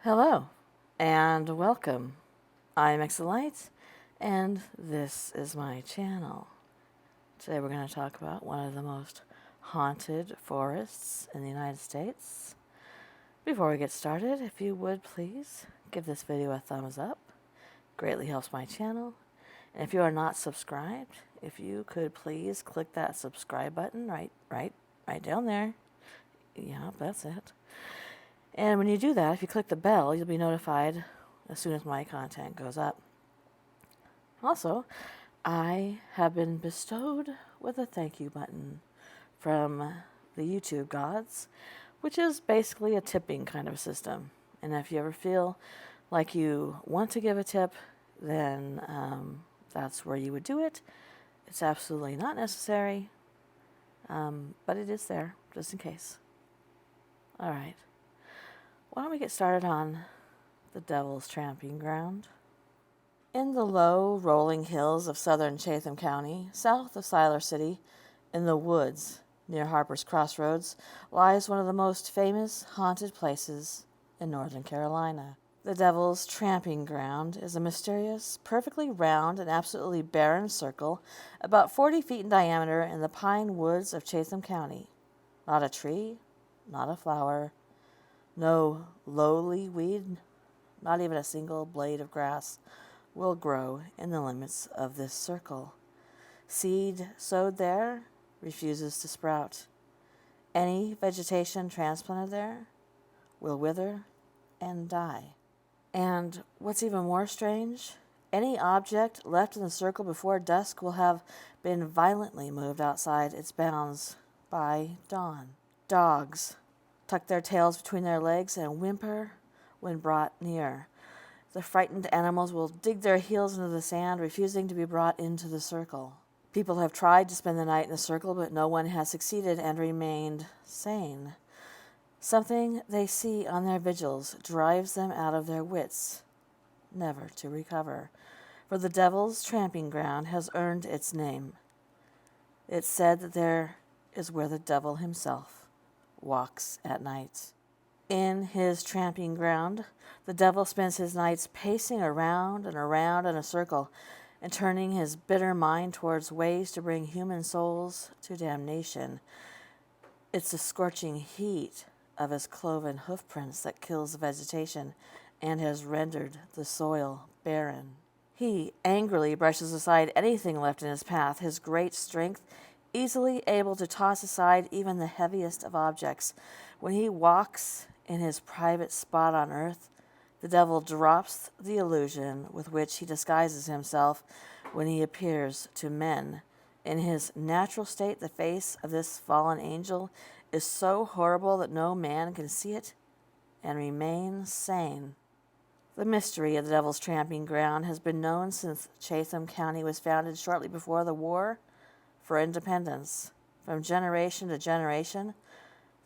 Hello and welcome. I'm Exolite and this is my channel. Today we're going to talk about one of the most haunted forests in the United States. Before we get started, if you would please give this video a thumbs up. Greatly helps my channel. And if you are not subscribed, if you could please click that subscribe button right down there. Yeah, that's it. And when you do that, if you click the bell, you'll be notified as soon as my content goes up. Also, I have been bestowed with a thank you button from the YouTube gods, which is basically a tipping kind of system. And if you ever feel like you want to give a tip, then that's where you would do it. It's absolutely not necessary, but it is there, just in case. All right. Why don't we get started on the Devil's Tramping Ground? In the low, rolling hills of southern Chatham County, south of Siler City, in the woods near Harper's Crossroads, lies one of the most famous haunted places in Northern Carolina. The Devil's Tramping Ground is a mysterious, perfectly round and absolutely barren circle about 40 feet in diameter in the pine woods of Chatham County. Not a tree, not a flower, no lowly weed, not even a single blade of grass will grow in the limits of this circle. Seed sowed there refuses to sprout. Any vegetation transplanted there will wither and die. And what's even more strange, any object left in the circle before dusk will have been violently moved outside its bounds by dawn. Dogs tuck their tails between their legs and whimper when brought near. The frightened animals will dig their heels into the sand, refusing to be brought into the circle. People have tried to spend the night in the circle, but no one has succeeded and remained sane. Something they see on their vigils drives them out of their wits, never to recover. For the Devil's Tramping Ground has earned its name. It's said that there is where the devil himself walks at night. In his tramping ground, the devil spends his nights pacing around and around in a circle and turning his bitter mind towards ways to bring human souls to damnation. It's the scorching heat of his cloven hoofprints that kills the vegetation and has rendered the soil barren. He angrily brushes aside anything left in his path, his great strength easily able to toss aside even the heaviest of objects. When he walks in his private spot on earth, the devil drops the illusion with which he disguises himself when he appears to men. In his natural state, the face of this fallen angel is so horrible that no man can see it and remain sane. The mystery of the Devil's Tramping Ground has been known since Chatham County was founded shortly before the War for Independence. From generation to generation,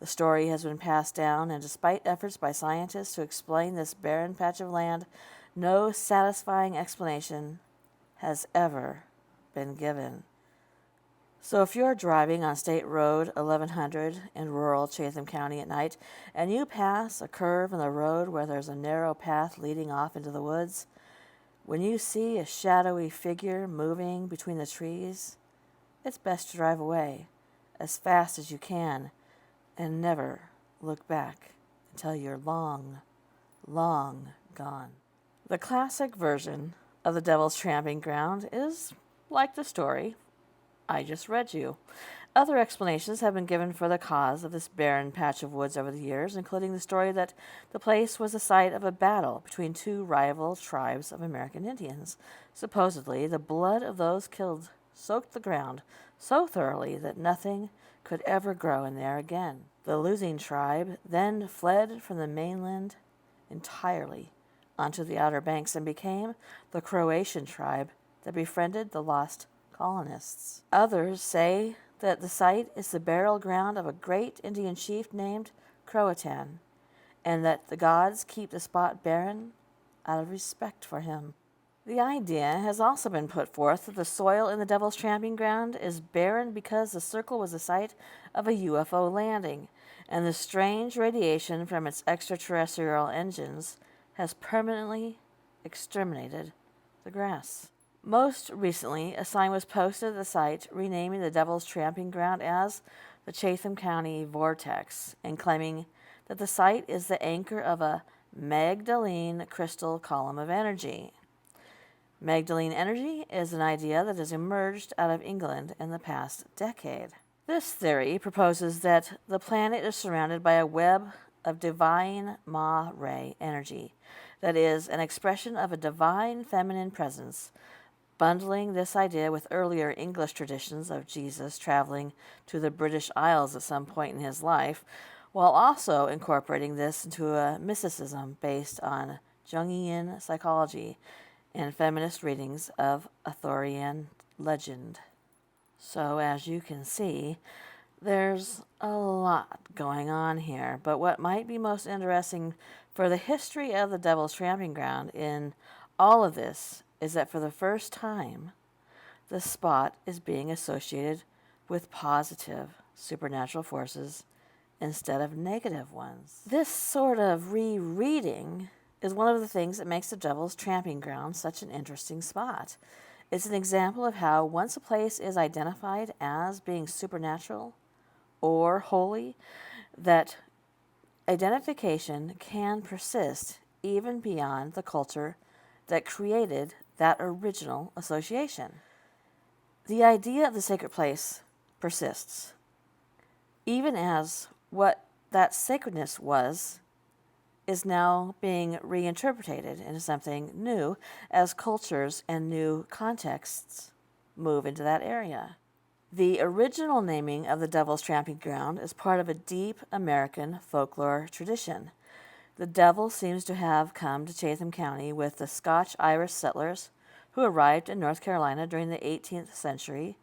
the story has been passed down, and despite efforts by scientists to explain this barren patch of land, no satisfying explanation has ever been given. So if you're driving on State Road 1100 in rural Chatham County at night, and you pass a curve in the road where there's a narrow path leading off into the woods, when you see a shadowy figure moving between the trees, it's best to drive away as fast as you can and never look back until you're long, long gone. The classic version of the Devil's Tramping Ground is like the story I just read you. Other explanations have been given for the cause of this barren patch of woods over the years, including the story that the place was the site of a battle between two rival tribes of American Indians. Supposedly, the blood of those killed soaked the ground so thoroughly that nothing could ever grow in there again. The losing tribe then fled from the mainland entirely onto the Outer Banks and became the Croatian tribe that befriended the lost colonists. Others say that the site is the burial ground of a great Indian chief named Croatan, and that the gods keep the spot barren out of respect for him. The idea has also been put forth that the soil in the Devil's Tramping Ground is barren because the circle was the site of a UFO landing, and the strange radiation from its extraterrestrial engines has permanently exterminated the grass. Most recently, a sign was posted at the site renaming the Devil's Tramping Ground as the Chatham County Vortex and claiming that the site is the anchor of a Magdalene crystal column of energy. Magdalene energy is an idea that has emerged out of England in the past decade. This theory proposes that the planet is surrounded by a web of divine Ma-ray energy that is an expression of a divine feminine presence, bundling this idea with earlier English traditions of Jesus traveling to the British Isles at some point in his life, while also incorporating this into a mysticism based on Jungian psychology and feminist readings of Arthurian legend. So, as you can see, there's a lot going on here, but what might be most interesting for the history of the Devil's Tramping Ground in all of this is that for the first time, the spot is being associated with positive supernatural forces instead of negative ones. This sort of rereading is one of the things that makes the Devil's Tramping Ground such an interesting spot. It's an example of how once a place is identified as being supernatural or holy, that identification can persist even beyond the culture that created that original association. The idea of the sacred place persists, even as what that sacredness was is now being reinterpreted into something new as cultures and new contexts move into that area. The original naming of the Devil's Tramping Ground is part of a deep American folklore tradition. The devil seems to have come to Chatham County with the Scotch-Irish settlers who arrived in North Carolina during the 18th century,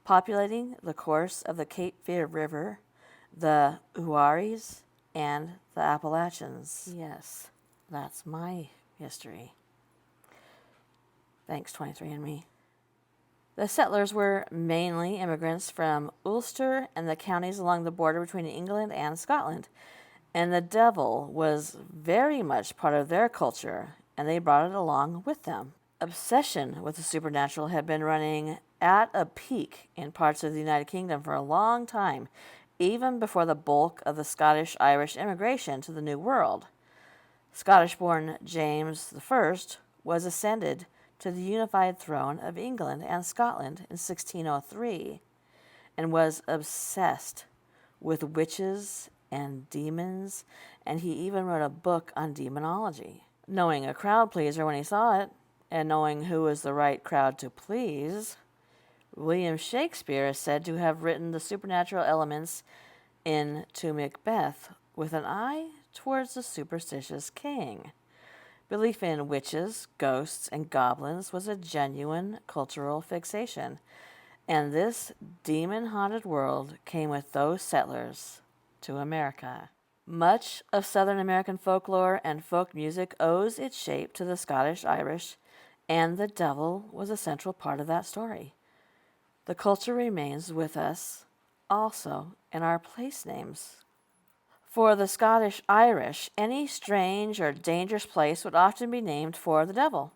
populating the course of the Cape Fear River, the Uaries, and the Appalachians. Yes, that's my history. Thanks, 23andMe. The settlers were mainly immigrants from Ulster and the counties along the border between England and Scotland, and the devil was very much part of their culture, and they brought it along with them. Obsession with the supernatural had been running at a peak in parts of the United Kingdom for a long time, even before the bulk of the Scottish-Irish immigration to the New World. Scottish-born James I was ascended to the unified throne of England and Scotland in 1603 and was obsessed with witches and demons, and he even wrote a book on demonology. Knowing a crowd pleaser when he saw it, and knowing who was the right crowd to please, William Shakespeare is said to have written the supernatural elements into Macbeth with an eye towards the superstitious king. Belief in witches, ghosts, and goblins was a genuine cultural fixation, and this demon-haunted world came with those settlers to America. Much of Southern American folklore and folk music owes its shape to the Scottish-Irish, and the devil was a central part of that story. The culture remains with us also in our place names. For the Scottish-Irish, any strange or dangerous place would often be named for the devil.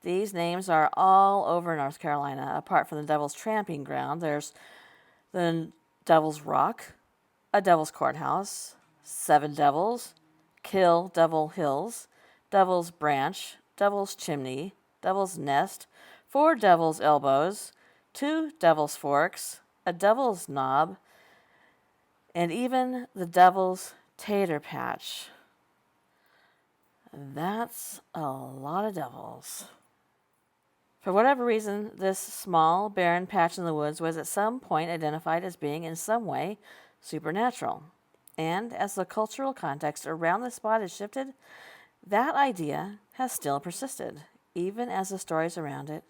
These names are all over North Carolina. Apart from the Devil's Tramping Ground, there's the Devil's Rock, a Devil's Courthouse, Seven Devils, Kill Devil Hills, Devil's Branch, Devil's Chimney, Devil's Nest, Four Devil's Elbows, Two Devil's Forks, a Devil's Knob, and even the Devil's Tater Patch. That's a lot of devils. For whatever reason, this small, barren patch in the woods was at some point identified as being in some way supernatural. And as the cultural context around the spot has shifted, that idea has still persisted, even as the stories around it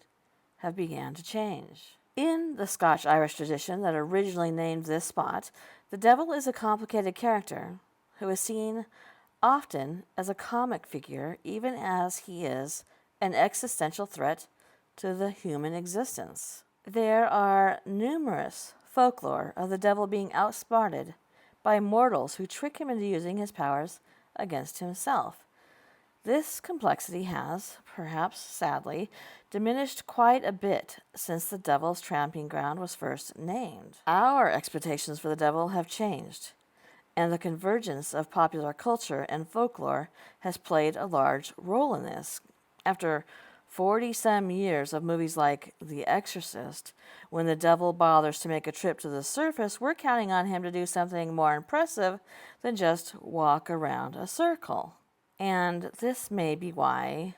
have begun to change. In the Scotch-Irish tradition that originally named this spot, the devil is a complicated character who is seen often as a comic figure, even as he is an existential threat to the human existence. There are numerous folklore of the devil being outsmarted by mortals who trick him into using his powers against himself. This complexity has, perhaps sadly, diminished quite a bit since the devil's tramping ground was first named. Our expectations for the devil have changed, and the convergence of popular culture and folklore has played a large role in this. After 40-some years of movies like The Exorcist, when the devil bothers to make a trip to the surface, we're counting on him to do something more impressive than just walk around a circle. And this may be why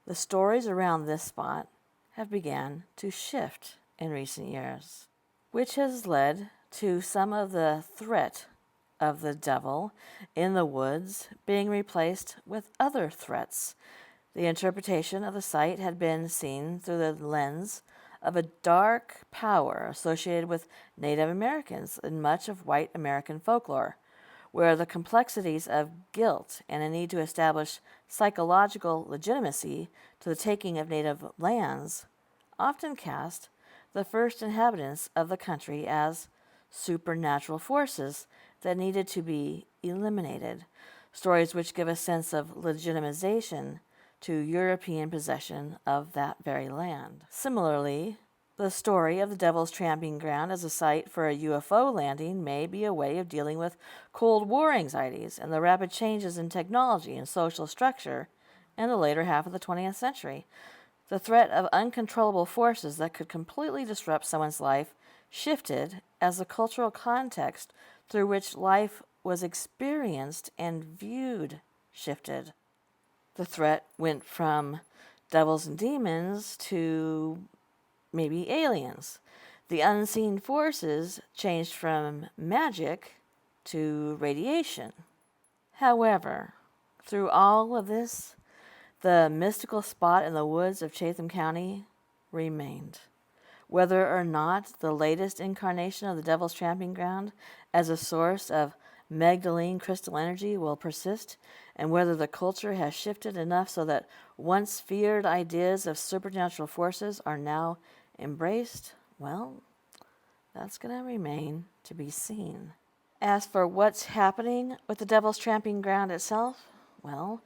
the stories around this spot have begun to shift in recent years, which has led to some of the threat of the devil in the woods being replaced with other threats. The interpretation of the site had been seen through the lens of a dark power associated with Native Americans in much of white American folklore, where the complexities of guilt and a need to establish psychological legitimacy to the taking of native lands often cast the first inhabitants of the country as supernatural forces that needed to be eliminated, stories which give a sense of legitimization to European possession of that very land. Similarly, the story of the Devil's Tramping Ground as a site for a UFO landing may be a way of dealing with Cold War anxieties and the rapid changes in technology and social structure in the later half of the 20th century. The threat of uncontrollable forces that could completely disrupt someone's life shifted as the cultural context through which life was experienced and viewed shifted. The threat went from devils and demons to maybe aliens. The unseen forces changed from magic to radiation. However, through all of this, the mystical spot in the woods of Chatham County remained. Whether or not the latest incarnation of the Devil's Tramping Ground as a source of Magdalene crystal energy will persist, and whether the culture has shifted enough so that once feared ideas of supernatural forces are now embraced, well, that's going to remain to be seen. As for what's happening with the Devil's Tramping Ground itself, well,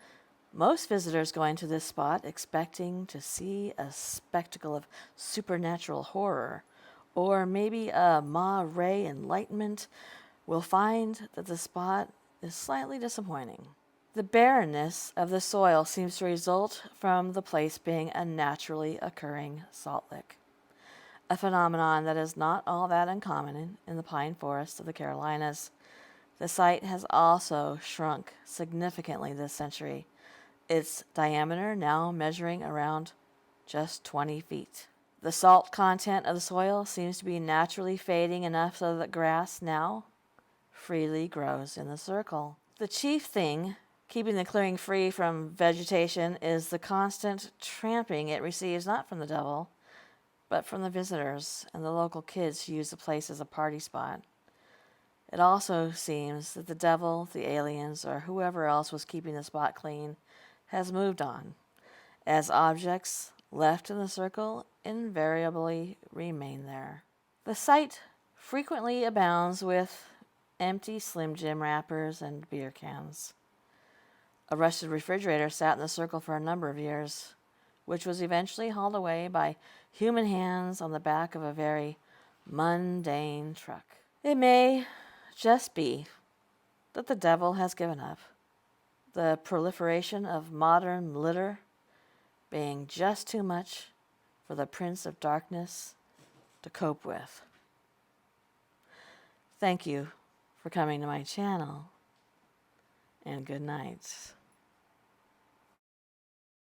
most visitors going to this spot expecting to see a spectacle of supernatural horror, or maybe a Ma-Ray enlightenment, will find that the spot is slightly disappointing. The barrenness of the soil seems to result from the place being a naturally occurring salt lick, a phenomenon that is not all that uncommon in the pine forests of the Carolinas. The site has also shrunk significantly this century, its diameter now measuring around just 20 feet. The salt content of the soil seems to be naturally fading enough so that grass now freely grows in the circle. The chief thing keeping the clearing free from vegetation is the constant tramping it receives, not from the devil, but from the visitors and the local kids who use the place as a party spot. It also seems that the devil, the aliens, or whoever else was keeping the spot clean has moved on, as objects left in the circle invariably remain there. The site frequently abounds with empty Slim Jim wrappers and beer cans. A rusted refrigerator sat in the circle for a number of years, which was eventually hauled away by human hands on the back of a very mundane truck. It may just be that the devil has given up, the proliferation of modern litter being just too much for the Prince of Darkness to cope with. Thank you for coming to my channel, and good night.